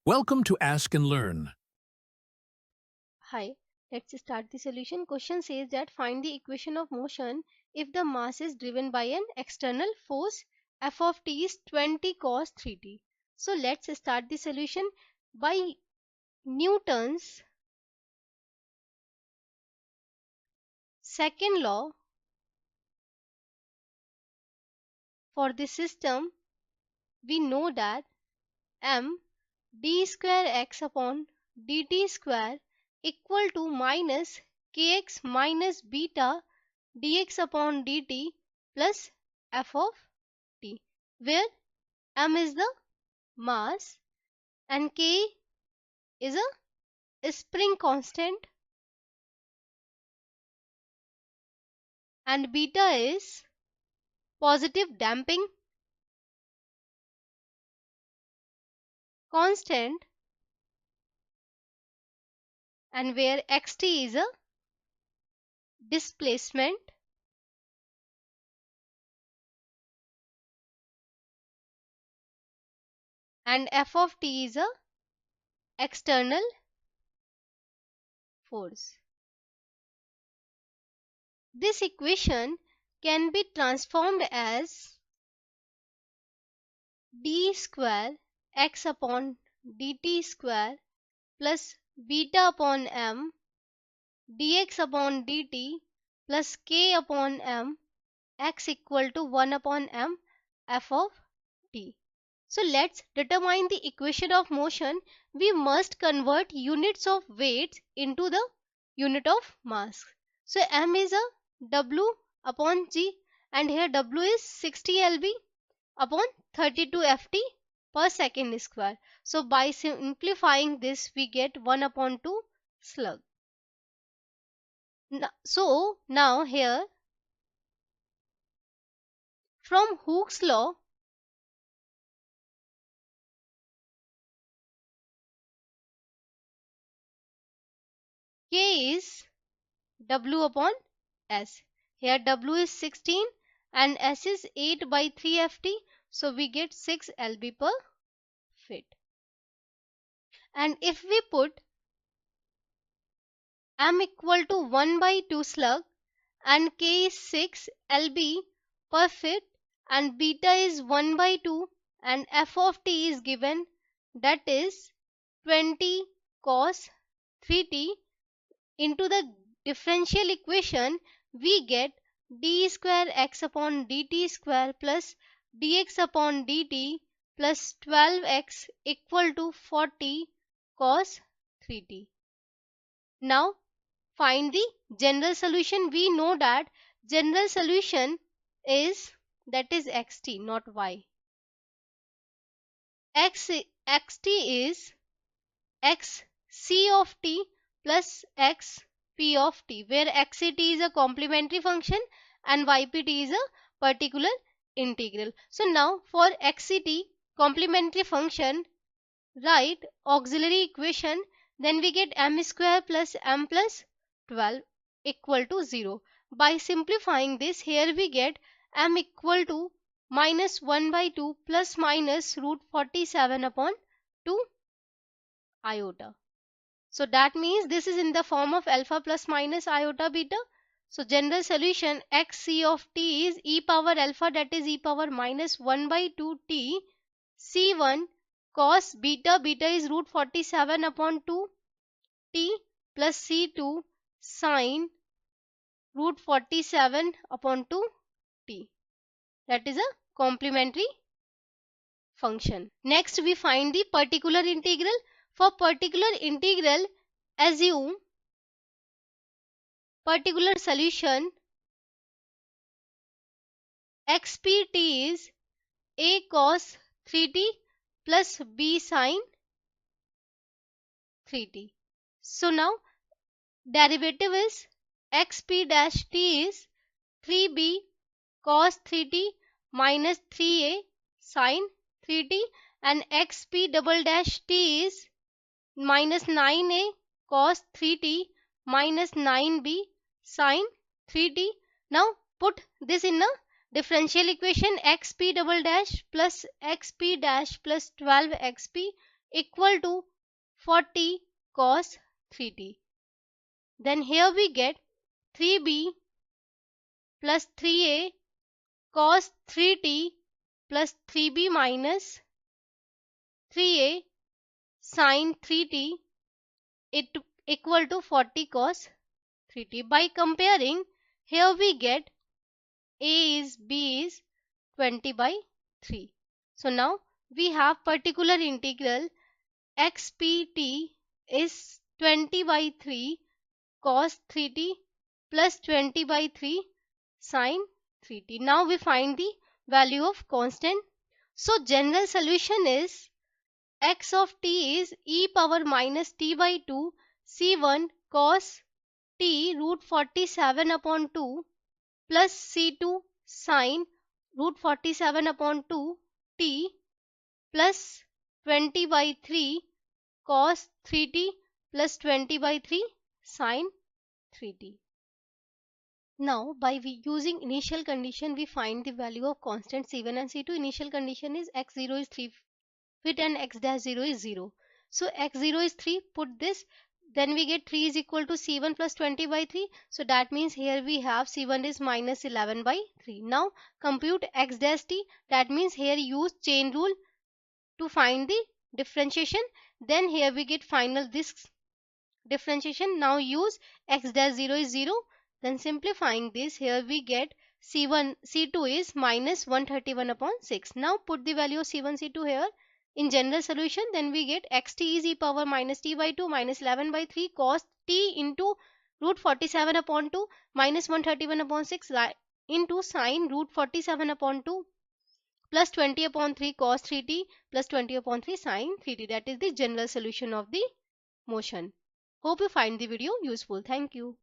Welcome to Ask and Learn. Hi, let's start the solution. Question says that find the equation of motion if the mass is driven by an external force. F of t is 20 cos 3t. So let's start the solution by Newton's second law for the system. We know that m d square x upon dt square equal to minus kx minus beta dx upon dt plus f of t, where m is the mass and k is a spring constant and beta is positive damping constant, and where xt is a displacement and f of t is a external force. This equation can be transformed as d square x upon dt square plus beta upon m dx upon dt plus k upon m x equal to 1 upon m f of t. So let's determine the equation of motion. We must convert units of weights into the unit of mass. So m is a w upon g, and here w is 60 lb upon 32 ft per second square. So by simplifying this we get 1 upon 2 slug. So now here from Hooke's law, K is W upon S. Here W is 16 and S is 8 by 3 ft. So we get 6 lb per feet. And if we put M equal to 1 by 2 slug and K is 6 lb per feet and beta is 1 by 2 and F of t is given, that is 20 cos 3t, into the differential equation we get d square x upon dt square plus dx upon dt plus 12x equal to 40 cos 3t. Now find the general solution. We know that general solution is, that is xt, not y. Xt is x c of t plus x p of t, where xt is a complementary function and ypt is a particular integral. So now for xt complementary function, write auxiliary equation, then we get m square plus m plus 12 equal to 0. By simplifying this, here we get m equal to minus 1 by 2 plus minus root 47 upon 2 iota. So that means this is in the form of alpha plus minus iota beta. So general solution xc of t is e power alpha, that is e power minus 1 by 2 t c1 cos beta, beta is root 47 upon 2 t plus c2 sin root 47 upon 2 t. That is a complementary function. Next we find the particular integral. For particular integral, assume particular solution xpt is a cos 3t plus b sin 3t. So now derivative is xp dash t is 3b cos 3t minus 3a sin 3t, and xp double dash t is minus 9a cos 3t minus 9b sin 3t. Now put this in a differential equation. Xp double dash plus xp dash plus 12xp equal to 40 cos 3t. Then here we get 3b plus 3a cos 3t plus 3b minus 3a sin 3t it equal to 40 cos 3t. By comparing, here we get b is 20 by 3. So now we have particular integral xpt is 20 by 3 cos 3t plus 20 by 3 sin 3t. Now we find the value of constant. So general solution is x of t is e power minus t by 2 c1 cos t root 47 upon 2 plus c2 sin root 47 upon 2 t plus 20 by 3 cos 3t plus 20 by 3 sin 3t. Now by using initial condition we find the value of constant c1 and c2. Initial condition is x0 is 3 fit and x dash 0 is 0. So x0 is 3, put this, then we get 3 is equal to c1 plus 20 by 3. So that means here we have c1 is minus 11 by 3. Now compute x dash t, that means here use chain rule to find the differentiation. Then here we get final this differentiation. Now use x dash 0 is 0. Then simplifying this, here we get c2 is minus 131 upon 6. Now put the value of c1 c2 here in general solution. Then we get xt is e power minus t by 2 minus 11 by 3 cos t into root 47 upon 2 minus 131 upon 6 into sine root 47 upon 2 plus 20 upon 3 cos 3t plus 20 upon 3 sin 3t. That is the general solution of the motion. Hope you find the video useful. Thank you.